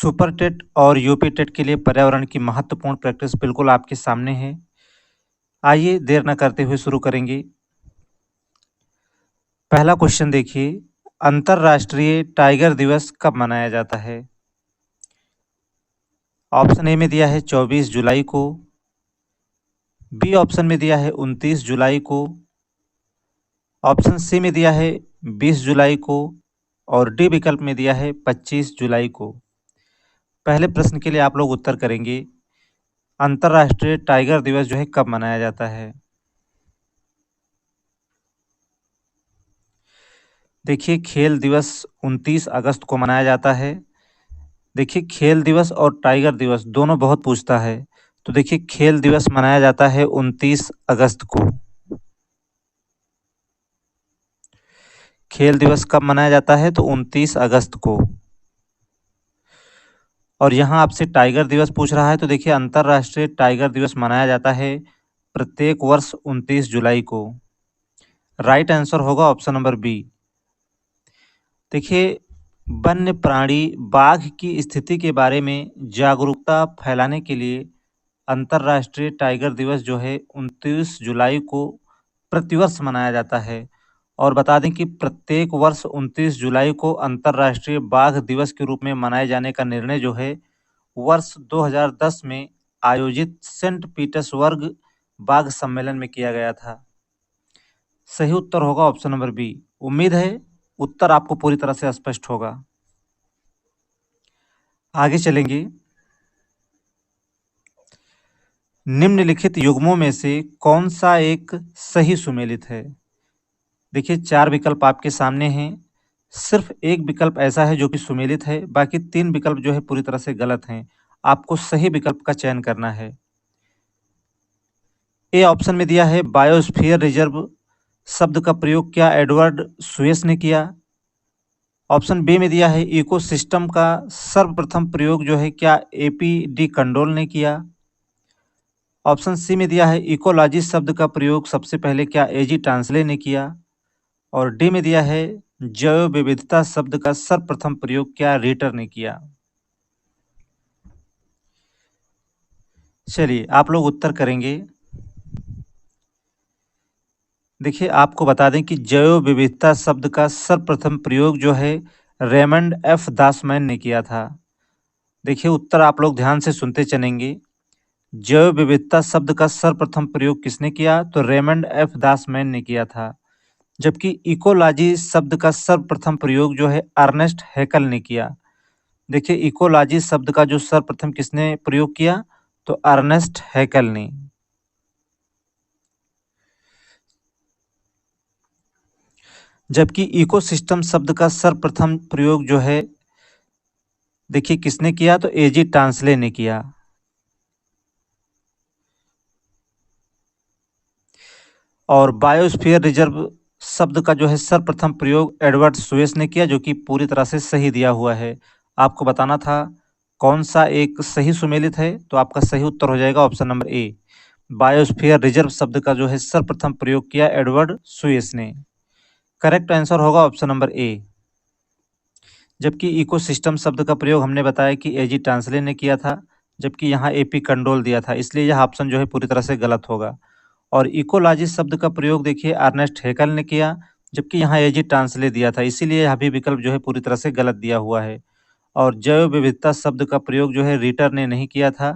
Super TET और UP TET के लिए पर्यावरण की महत्वपूर्ण प्रैक्टिस बिल्कुल आपके सामने है। आइए देर न करते हुए शुरू करेंगे। पहला क्वेश्चन देखिए, अंतर्राष्ट्रीय टाइगर दिवस कब मनाया जाता है? ऑप्शन ए में दिया है 24 जुलाई को, बी ऑप्शन में दिया है 29 जुलाई को, ऑप्शन सी में दिया है 20 जुलाई को और डी विकल्प में दिया है 25 जुलाई को। पहले प्रश्न के लिए आप लोग उत्तर करेंगे, अंतर्राष्ट्रीय टाइगर दिवस जो है कब मनाया जाता है? देखिए, खेल दिवस 29 अगस्त को मनाया जाता है। देखिए, खेल दिवस और टाइगर दिवस दोनों बहुत पूछता है, तो देखिए खेल दिवस मनाया जाता है 29 अगस्त को। खेल दिवस कब मनाया जाता है? तो 29 अगस्त को। और यहाँ आपसे टाइगर दिवस पूछ रहा है, तो देखिए अंतर्राष्ट्रीय टाइगर दिवस मनाया जाता है प्रत्येक वर्ष 29 जुलाई को। राइट आंसर होगा ऑप्शन नंबर बी। देखिए, वन्य प्राणी बाघ की स्थिति के बारे में जागरूकता फैलाने के लिए अंतर्राष्ट्रीय टाइगर दिवस जो है 29 जुलाई को प्रतिवर्ष मनाया जाता है। और बता दें कि प्रत्येक वर्ष 29 जुलाई को अंतर्राष्ट्रीय बाघ दिवस के रूप में मनाए जाने का निर्णय जो है वर्ष 2010 में आयोजित सेंट पीटर्सबर्ग बाघ सम्मेलन में किया गया था। सही उत्तर होगा ऑप्शन नंबर बी। उम्मीद है उत्तर आपको पूरी तरह से स्पष्ट होगा। आगे चलेंगे। निम्नलिखित युग्मों में से कौन सा एक सही सुमेलित है? देखिए, 4 विकल्प आपके सामने हैं। सिर्फ एक विकल्प ऐसा है जो कि सुमेलित है, बाकी 3 विकल्प जो है पूरी तरह से गलत हैं। आपको सही विकल्प का चयन करना है। ए ऑप्शन में दिया है बायोस्फीयर रिजर्व शब्द का प्रयोग क्या एडवर्ड सुयस ने किया? ऑप्शन बी में दिया है इकोसिस्टम का सर्वप्रथम प्रयोग जो है क्या एपी डी कंडोल ने किया? ऑप्शन सी में दिया है इकोलॉजी शब्द का प्रयोग सबसे पहले क्या एजी टांसले ने किया? और डी में दिया है जैव विविधता शब्द का सर्वप्रथम प्रयोग क्या रीटर ने किया? चलिए आप लोग उत्तर करेंगे। देखिए, आपको बता दें कि जैव विविधता शब्द का सर्वप्रथम प्रयोग जो है रेमंड एफ दासमैन ने किया था। देखिए, उत्तर आप लोग ध्यान से सुनते चलेंगे। जैव विविधता शब्द का सर्वप्रथम प्रयोग किसने किया? तो रेमंड एफ दासमैन ने किया था। जबकि इकोलॉजी शब्द का सर्वप्रथम प्रयोग जो है अर्नेस्ट हैकल ने किया। देखिए, इकोलॉजी शब्द का जो सर्वप्रथम किसने प्रयोग किया? तो अर्नेस्ट हैकल ने। जबकि इकोसिस्टम शब्द का सर्वप्रथम प्रयोग जो है देखिए किसने किया? तो एजी टांसले ने किया। और बायोस्फीयर रिजर्व शब्द का जो है सर्वप्रथम प्रयोग एडवर्ड सुयस ने किया, जो कि पूरी तरह से सही दिया हुआ है। आपको बताना था कौन सा एक सही सुमेलित है, तो आपका सही उत्तर हो जाएगा option number A. Biosphere reserve शब्द का जो है सर्वप्रथम प्रयोग किया एडवर्ड सुयस ने। करेक्ट आंसर होगा ऑप्शन नंबर ए। जबकि इकोसिस्टम शब्द का प्रयोग हमने बताया कि एजी टांसले ने किया था, जबकि यहाँ एपी कंडोल दिया था, इसलिए यह ऑप्शन जो है पूरी तरह से गलत होगा। और इकोलॉजी शब्द का प्रयोग देखिए अर्नेस्ट हैकल ने किया, जबकि यहाँ एजी टांसले दिया था, इसीलिए यह भी विकल्प जो है पूरी तरह से गलत दिया हुआ है। और जैव विविधता शब्द का प्रयोग जो है रीटर ने नहीं किया था।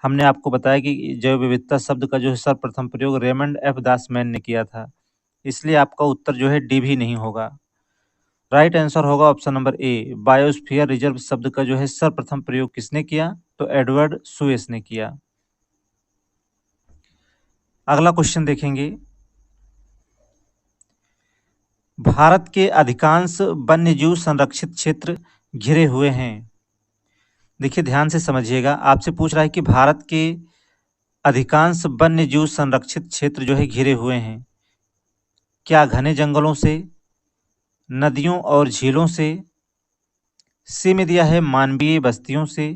हमने आपको बताया कि जैव विविधता शब्द का जो है सर्वप्रथम प्रयोग रेमंड एफ दासमैन ने किया था, इसलिए आपका उत्तर जो है डी भी नहीं होगा। राइट आंसर होगा option number A. Biosphere reserve शब्द का जो है सर्वप्रथम प्रयोग किसने किया? तो एडवर्ड सुयस ने किया। अगला क्वेश्चन देखेंगे। भारत के अधिकांश वन्यजीव संरक्षित क्षेत्र घिरे हुए हैं। देखिए, ध्यान से समझिएगा, आपसे पूछ रहा है कि भारत के अधिकांश वन्यजीव संरक्षित क्षेत्र जो है घिरे हुए हैं। क्या घने जंगलों से, नदियों और झीलों से, सी में दिया है मानवीय बस्तियों से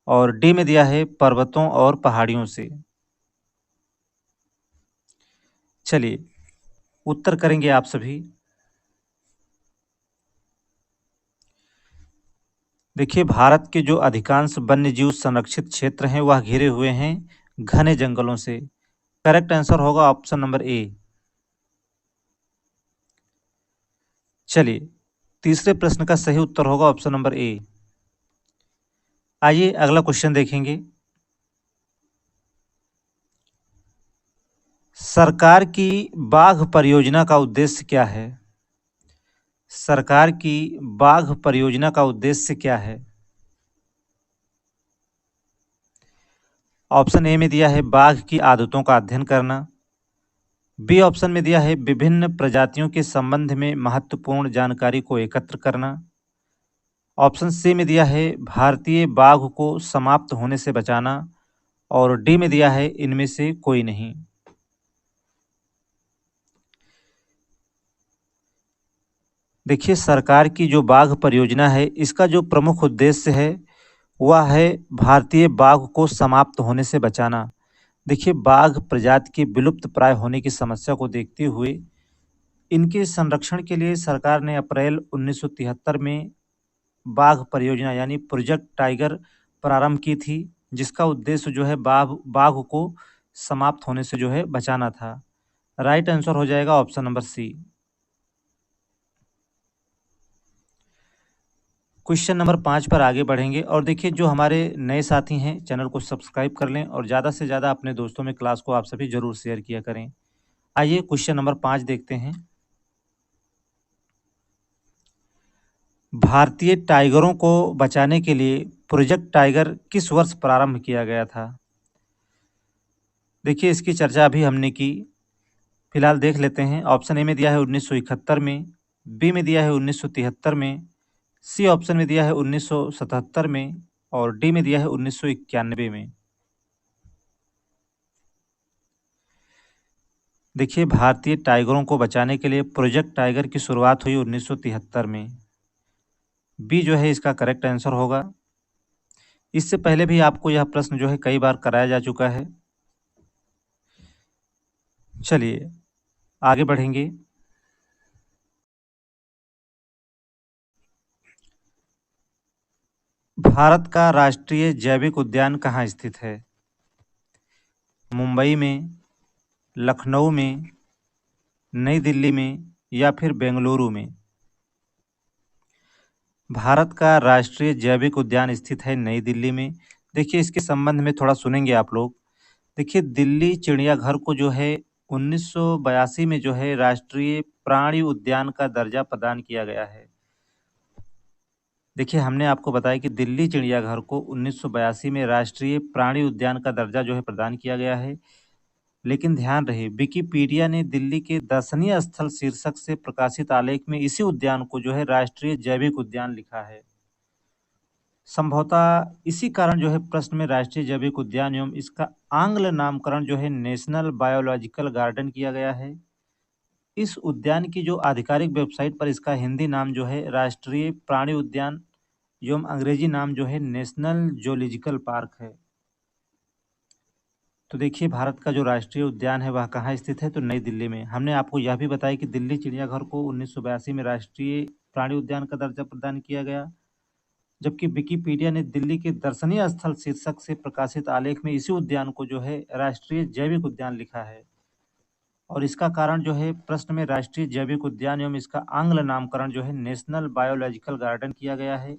और डी में दिया है पर्वतों और पहाड़ियों से? चलिए उत्तर करेंगे आप सभी। देखिए, भारत के जो अधिकांश वन्यजीव संरक्षित क्षेत्र हैं, वह घिरे हुए हैं घने जंगलों से। करेक्ट आंसर होगा ऑप्शन नंबर ए। चलिए, तीसरे प्रश्न का सही उत्तर होगा ऑप्शन नंबर ए। आइए अगला क्वेश्चन देखेंगे। सरकार की बाघ परियोजना का उद्देश्य क्या है? सरकार की बाघ परियोजना का उद्देश्य क्या है? ऑप्शन ए में दिया है बाघ की आदतों का अध्ययन करना। बी ऑप्शन में दिया है विभिन्न प्रजातियों के संबंध में महत्वपूर्ण जानकारी को एकत्र करना। ऑप्शन सी में दिया है भारतीय बाघ को समाप्त होने से बचाना। और डी में दिया है इनमें से कोई नहीं। देखिए, सरकार की जो बाघ परियोजना है, इसका जो प्रमुख उद्देश्य है वह है भारतीय बाघ को समाप्त होने से बचाना। देखिए, बाघ प्रजाति के विलुप्त प्राय होने की समस्या को देखते हुए इनके संरक्षण के लिए सरकार ने अप्रैल 1973 में बाघ परियोजना यानी प्रोजेक्ट टाइगर प्रारंभ की थी, जिसका उद्देश्य जो है बाघ बाघ को समाप्त होने से जो है बचाना था। राइट आंसर हो जाएगा option number C. Question number 5 पर आगे बढ़ेंगे और देखिए, जो हमारे नए साथी हैं चैनल को सब्सक्राइब कर लें और ज़्यादा से ज़्यादा अपने दोस्तों में क्लास को आप सभी जरूर शेयर किया करें। आइए क्वेश्चन नंबर 5 देखते हैं। भारतीय टाइगरों को बचाने के लिए प्रोजेक्ट टाइगर किस वर्ष प्रारंभ किया गया था? देखिए, इसकी चर्चा अभी हमने की। फिलहाल देख लेते हैं। ऑप्शन ए में दिया है 1971 में, बी में दिया है 1973 में, सी ऑप्शन में दिया है 1977 में और डी में दिया है 1991 में। देखिए, भारतीय टाइगरों को बचाने के लिए प्रोजेक्ट टाइगर की शुरुआत हुई 1973 में। बी जो है इसका करेक्ट आंसर होगा। इससे पहले भी आपको यह प्रश्न जो है कई बार कराया जा चुका है। चलिए आगे बढ़ेंगे। भारत का राष्ट्रीय जैविक उद्यान कहाँ स्थित है? मुंबई में, लखनऊ में, नई दिल्ली में या फिर बेंगलुरु में? भारत का राष्ट्रीय जैविक उद्यान स्थित है नई दिल्ली में। देखिए, इसके संबंध में थोड़ा सुनेंगे आप लोग। देखिए, दिल्ली चिड़ियाघर को जो है 1982 में जो है राष्ट्रीय प्राणी उद्यान का दर्जा प्रदान किया गया है। देखिए, हमने आपको बताया कि दिल्ली चिड़ियाघर को 1982 में राष्ट्रीय प्राणी उद्यान का दर्जा जो है प्रदान किया गया है। लेकिन ध्यान रहे, विकिपीडिया ने दिल्ली के दर्शनीय स्थल शीर्षक से प्रकाशित आलेख में इसी उद्यान को जो है राष्ट्रीय जैविक उद्यान लिखा है। संभवतः इसी कारण जो है प्रश्न में राष्ट्रीय जैविक उद्यान एवं इसका आंग्ल नामकरण जो है नेशनल बायोलॉजिकल गार्डन किया गया है। इस उद्यान की जो आधिकारिक वेबसाइट पर इसका हिंदी नाम जो है राष्ट्रीय प्राणी उद्यान एवं अंग्रेजी नाम जो है नेशनल जूलॉजिकल पार्क है। तो देखिए, भारत का जो राष्ट्रीय उद्यान है वह कहाँ स्थित है? तो नई दिल्ली में। हमने आपको यह भी बताया कि दिल्ली चिड़ियाघर को 1982 में राष्ट्रीय प्राणी उद्यान का दर्जा प्रदान किया गया, जबकि विकिपीडिया ने दिल्ली के दर्शनीय स्थल शीर्षक से प्रकाशित आलेख में इसी उद्यान को जो है राष्ट्रीय जैविक उद्यान लिखा है। और इसका कारण जो है प्रश्न में राष्ट्रीय जैविक उद्यान एवं इसका आंग्ल नामकरण जो है नेशनल बायोलॉजिकल गार्डन किया गया है।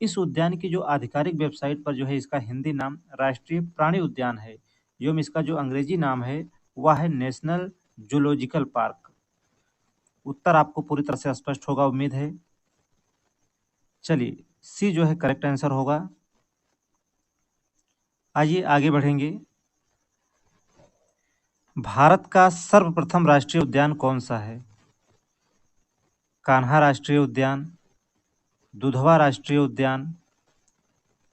इस उद्यान की जो आधिकारिक वेबसाइट पर जो है इसका हिंदी नाम राष्ट्रीय प्राणी उद्यान है एवं इसका जो अंग्रेजी नाम है वह है नेशनल जूलॉजिकल पार्क। उत्तर आपको पूरी तरह से स्पष्ट होगा, उम्मीद है। चलिए, सी जो है करेक्ट आंसर होगा। आइए आगे बढ़ेंगे। भारत का सर्वप्रथम राष्ट्रीय उद्यान कौन सा है? कान्हा राष्ट्रीय उद्यान, दुधवा राष्ट्रीय उद्यान,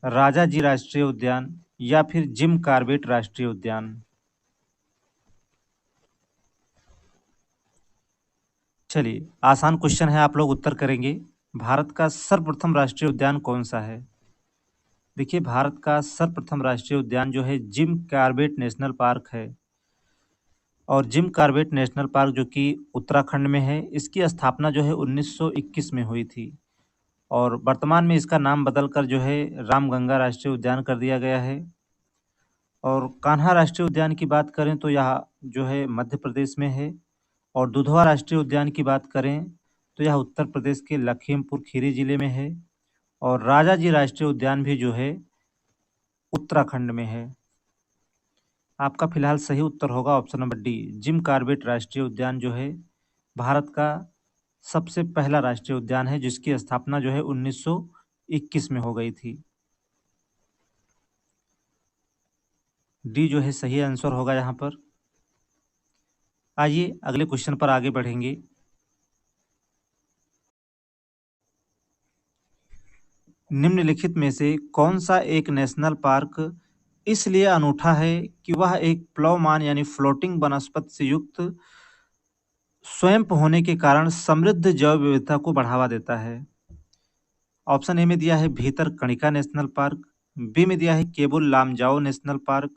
राजाजी राष्ट्रीय उद्यान या फिर जिम कॉर्बेट राष्ट्रीय उद्यान? चलिए, आसान क्वेश्चन है, आप लोग उत्तर करेंगे। भारत का सर्वप्रथम राष्ट्रीय उद्यान कौन सा है? देखिए, भारत का सर्वप्रथम राष्ट्रीय उद्यान जो है जिम कॉर्बेट नेशनल पार्क है। और जिम कॉर्बेट नेशनल पार्क जो कि उत्तराखंड में है, इसकी स्थापना जो है 1921 में हुई थी। और वर्तमान में इसका नाम बदलकर जो है रामगंगा राष्ट्रीय उद्यान कर दिया गया है। और कान्हा राष्ट्रीय उद्यान की बात करें तो यह जो है मध्य प्रदेश में है। और दुधवा राष्ट्रीय उद्यान की बात करें तो यह उत्तर प्रदेश के लखीमपुर खीरी जिले में है। और राजा जी राष्ट्रीय उद्यान भी जो है उत्तराखंड में है। आपका फिलहाल सही उत्तर होगा option number D, Jim Corbett राष्ट्रीय उद्यान जो है भारत का सबसे पहला राष्ट्रीय उद्यान है, जिसकी स्थापना जो है 1921 में हो गई थी। डी जो है सही आंसर होगा यहाँ पर। आइए अगले क्वेश्चन पर आगे बढ़ेंगे। निम्नलिखित में से कौन सा एक नेशनल पार्क इसलिए अनूठा है कि वह एक प्लवमान यानी फ्लोटिंग वनस्पति से युक्त स्वयं होने के कारण समृद्ध जैव विविधता को बढ़ावा देता है। ऑप्शन ए में दिया है भीतरकणिका नेशनल पार्क, बी में दिया है केबुल लामजाओ नेशनल पार्क,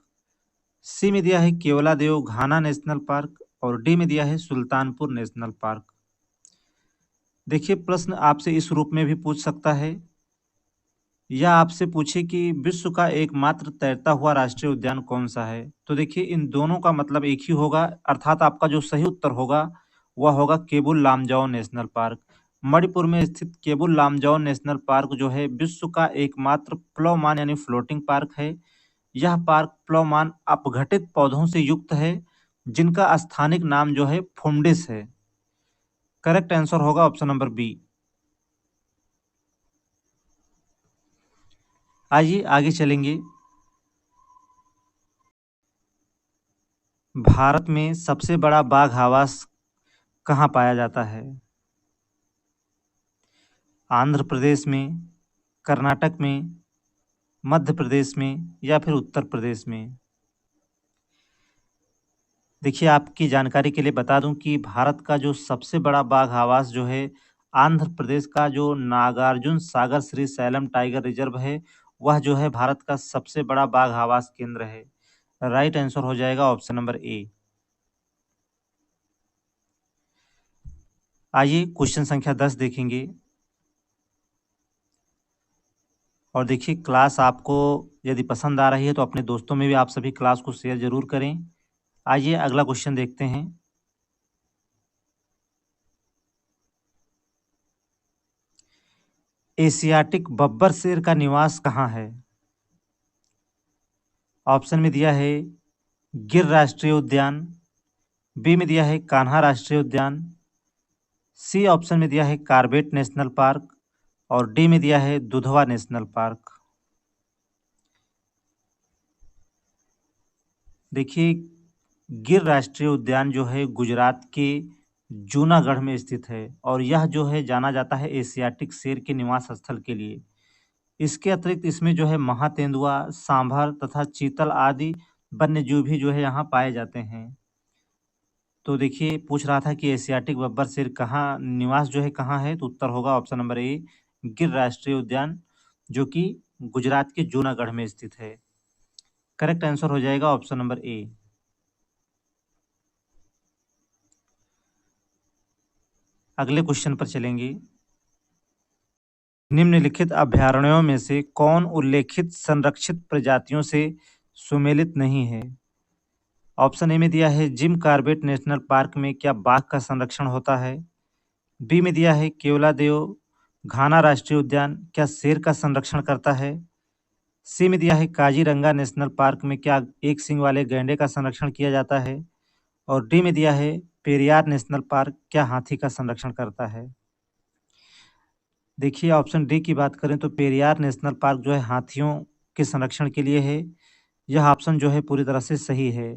सी में दिया है केवलादेव घाना नेशनल पार्क और डी में दिया है सुल्तानपुर नेशनल पार्क। देखिए, प्रश्न आपसे इस रूप में भी पूछ सकता है या आपसे पूछे कि विश्व का एकमात्र तैरता हुआ राष्ट्रीय उद्यान कौन सा है। तो देखिए, इन दोनों का मतलब एक ही होगा, अर्थात आपका जो सही उत्तर होगा वह होगा केबुल लामजाओ नेशनल पार्क। मणिपुर में स्थित केबुल लामजाओ नेशनल पार्क जो है विश्व का एकमात्र प्लवमान यानी फ्लोटिंग पार्क है। यह पार्क प्लवमान अपघटित पौधों से युक्त है, जिनका स्थानिक नाम जो है फुंडिस है। करेक्ट आंसर होगा ऑप्शन नंबर बी। आइए आगे चलेंगे। भारत में सबसे बड़ा बाघ आवास कहाँ पाया जाता है? आंध्र प्रदेश में, कर्नाटक में, मध्य प्रदेश में या फिर उत्तर प्रदेश में? देखिए, आपकी जानकारी के लिए बता दूं कि भारत का जो सबसे बड़ा बाघ आवास जो है आंध्र प्रदेश का जो Nagarjuna Sagar Shri slam tiger reserve है, वह जो है भारत का सबसे बड़ा बाघ आवास केंद्र है। राइट आंसर हो जाएगा ऑप्शन नंबर ए। आइए क्वेश्चन संख्या 10 देखेंगे। और देखिए, क्लास आपको यदि पसंद आ रही है तो अपने दोस्तों में भी आप सभी क्लास को शेयर जरूर करें। आइए अगला क्वेश्चन देखते हैं। एशियाटिक बब्बर शेर का निवास कहाँ है? ऑप्शन में दिया है गिर राष्ट्रीय उद्यान, बी में दिया है कान्हा राष्ट्रीय उद्यान, सी ऑप्शन में दिया है कॉर्बेट नेशनल पार्क और डी में दिया है दुधवा नेशनल पार्क। देखिए, गिर राष्ट्रीय उद्यान जो है गुजरात के जूनागढ़ में स्थित है और यह जो है जाना जाता है एशियाटिक शेर के निवास स्थल के लिए। इसके अतिरिक्त इसमें जो है महातेंदुआ, सांभर तथा चीतल आदि वन्यजीव भी जो है यहाँ पाए जाते हैं। तो देखिए, पूछ रहा था कि एशियाटिक बब्बर शेर कहाँ निवास जो है कहाँ है, तो उत्तर होगा ऑप्शन नंबर ए, गिर राष्ट्रीय उद्यान, जो कि गुजरात के जूनागढ़ में स्थित है। करेक्ट आंसर हो जाएगा ऑप्शन नंबर ए। अगले क्वेश्चन पर चलेंगे। निम्नलिखित अभयारण्यों में से कौन उल्लेखित संरक्षित प्रजातियों से सुमेलित नहीं है? ऑप्शन ए में दिया है जिम कॉर्बेट नेशनल पार्क में क्या बाघ का संरक्षण होता है, बी में दिया है केवलादेव घाना राष्ट्रीय उद्यान क्या शेर का संरक्षण करता है, सी में दिया है काजीरंगा नेशनल पार्क में क्या एक सींग वाले गैंडे का संरक्षण किया जाता है और डी में दिया है पेरियार नेशनल पार्क क्या हाथी का संरक्षण करता है। देखिए, ऑप्शन डी की बात करें तो पेरियार नेशनल पार्क जो है हाथियों के संरक्षण के लिए है। यह ऑप्शन जो है पूरी तरह से सही है।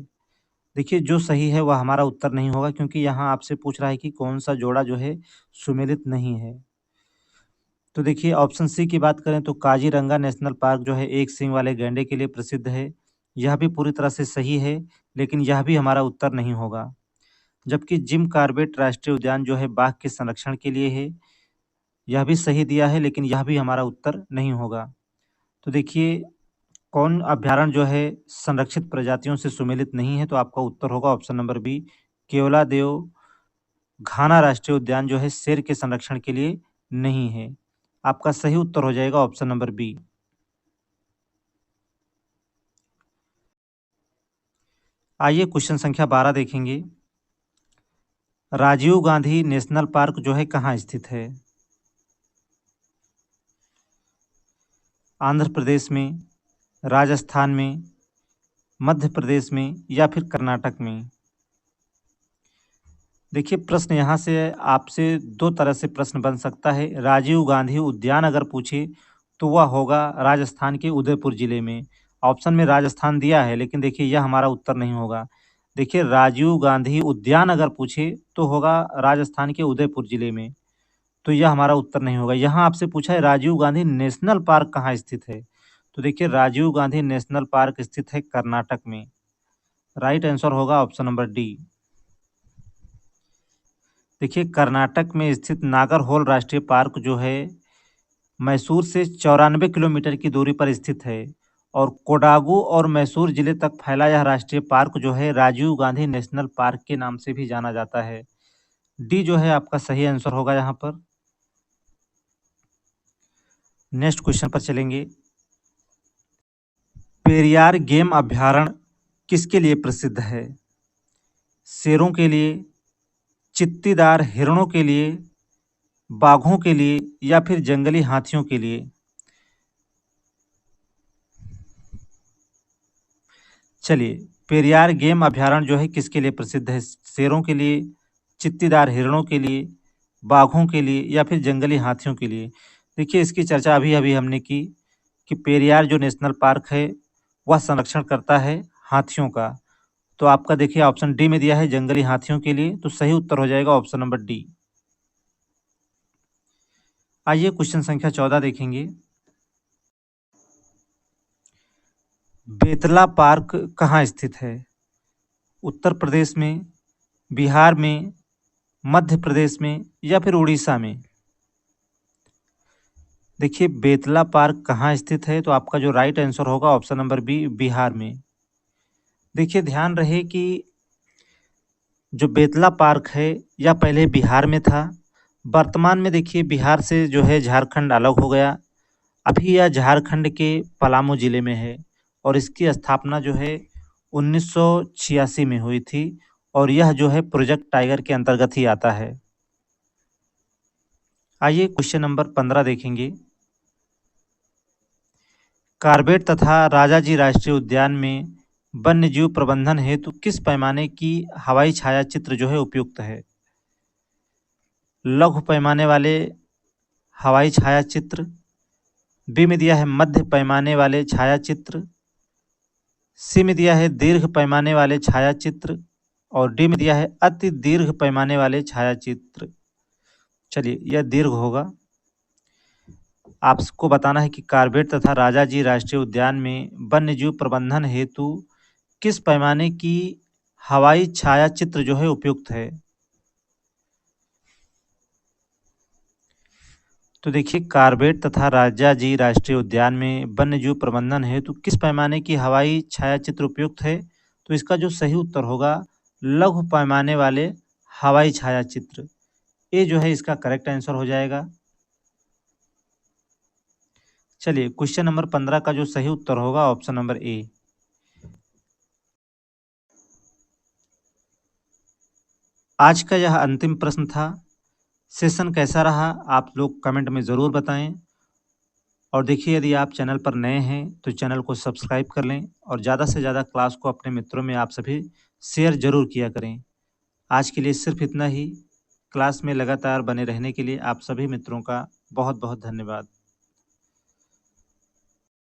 देखिए, जो सही है वह हमारा उत्तर नहीं होगा, क्योंकि यहाँ आपसे पूछ रहा है कि कौन सा जोड़ा जो है सुमेलित नहीं है। तो देखिए, ऑप्शन सी की बात करें तो काजीरंगा नेशनल पार्क जो है एक सींग वाले गैंडे के लिए प्रसिद्ध है। यह भी पूरी तरह से सही है, लेकिन यह भी हमारा उत्तर नहीं होगा। जबकि जिम कॉर्बेट राष्ट्रीय उद्यान जो है बाघ के संरक्षण के लिए है, यह भी सही दिया है, लेकिन यह भी हमारा उत्तर नहीं होगा। तो देखिए, कौन अभ्यारण्य जो है संरक्षित प्रजातियों से सुमेलित नहीं है, तो आपका उत्तर होगा ऑप्शन नंबर बी, केवलादेव घाना राष्ट्रीय उद्यान जो है शेर के संरक्षण के लिए नहीं है। आपका सही उत्तर हो जाएगा ऑप्शन नंबर बी। आइए क्वेश्चन संख्या 12 देखेंगे। राजीव गांधी नेशनल पार्क जो है कहाँ स्थित है? आंध्र प्रदेश में, राजस्थान में, मध्य प्रदेश में या फिर कर्नाटक में? देखिए, प्रश्न यहाँ से आपसे दो तरह से प्रश्न बन सकता है। राजीव गांधी उद्यान अगर पूछे तो वह होगा राजस्थान के उदयपुर जिले में। ऑप्शन में राजस्थान दिया है, लेकिन देखिए यह हमारा उत्तर नहीं होगा। देखिए, राजीव गांधी उद्यान अगर पूछे तो होगा राजस्थान के उदयपुर जिले में, तो यह हमारा उत्तर नहीं होगा। यहाँ आपसे पूछा है राजीव गांधी नेशनल पार्क कहाँ स्थित है, तो देखिए राजीव गांधी नेशनल पार्क स्थित है कर्नाटक में। राइट आंसर होगा ऑप्शन नंबर डी। देखिए, कर्नाटक में स्थित नागरहोल राष्ट्रीय पार्क जो है मैसूर से 94 किलोमीटर की दूरी पर स्थित है और कोडागू और मैसूर जिले तक फैला यह राष्ट्रीय पार्क जो है राजीव गांधी नेशनल पार्क के नाम से भी जाना जाता है। डी जो है आपका सही आंसर होगा यहाँ पर। नेक्स्ट क्वेश्चन पर चलेंगे। पेरियार गेम अभ्यारण्य किसके लिए प्रसिद्ध है? शेरों के लिए, चित्तीदार हिरणों के लिए, बाघों के लिए या फिर जंगली हाथियों के लिए? चलिए, पेरियार गेम अभ्यारण्य जो है किसके लिए प्रसिद्ध है? शेरों के लिए, चित्तीदार हिरणों के लिए, बाघों के लिए या फिर जंगली हाथियों के लिए? देखिए, इसकी चर्चा अभी अभी हमने की कि पेरियार जो नेशनल पार्क है वह संरक्षण करता है हाथियों का। तो आपका देखिए ऑप्शन डी में दिया है जंगली हाथियों के लिए, तो सही उत्तर हो जाएगा ऑप्शन नंबर डी। आइए क्वेश्चन संख्या 14 देखेंगे। बेतला पार्क कहाँ स्थित है? उत्तर प्रदेश में, बिहार में, मध्य प्रदेश में या फिर उड़ीसा में? देखिए, बेतला पार्क कहाँ स्थित है, तो आपका जो राइट आंसर होगा ऑप्शन नंबर बी, बिहार में। देखिए, ध्यान रहे कि जो बेतला पार्क है यह पहले बिहार में था। वर्तमान में देखिए बिहार से जो है झारखंड अलग हो गया। अभी यह झारखंड के पलामू जिले में है और इसकी स्थापना जो है 1986 में हुई थी और यह जो है प्रोजेक्ट टाइगर के अंतर्गत ही आता है। आइए क्वेश्चन नंबर 15 देखेंगे। कार्बेट तथा राजाजी राष्ट्रीय उद्यान में वन्यजीव प्रबंधन हेतु किस पैमाने की हवाई छायाचित्र जो है उपयुक्त है? लघु पैमाने वाले हवाई छायाचित्र, बी में दिया है मध्य पैमाने वाले छायाचित्र, सी में दिया है दीर्घ पैमाने वाले छायाचित्र और डी में दिया है अति दीर्घ पैमाने वाले छायाचित्र। चलिए, यह दीर्घ होगा। आपको बताना है कि कार्बेट तथा राजाजी राष्ट्रीय उद्यान में वन्यजीव प्रबंधन हेतु किस पैमाने की हवाई छायाचित्र जो है उपयुक्त है। तो देखिए, कार्बेट तथा राजाजी राष्ट्रीय उद्यान में वन्यजीव प्रबंधन हेतु किस पैमाने की हवाई छायाचित्र उपयुक्त है, तो इसका जो सही उत्तर होगा लघु पैमाने वाले हवाई छायाचित्र। ये जो है इसका करेक्ट आंसर हो जाएगा। चलिए, क्वेश्चन नंबर 15 का जो सही उत्तर होगा ऑप्शन नंबर ए। आज का यह अंतिम प्रश्न था। सेशन कैसा रहा आप लोग कमेंट में ज़रूर बताएं और देखिए यदि आप चैनल पर नए हैं तो चैनल को सब्सक्राइब कर लें और ज़्यादा से ज़्यादा क्लास को अपने मित्रों में आप सभी शेयर ज़रूर किया करें। आज के लिए सिर्फ इतना ही। क्लास में लगातार बने रहने के लिए आप सभी मित्रों का बहुत बहुत धन्यवाद।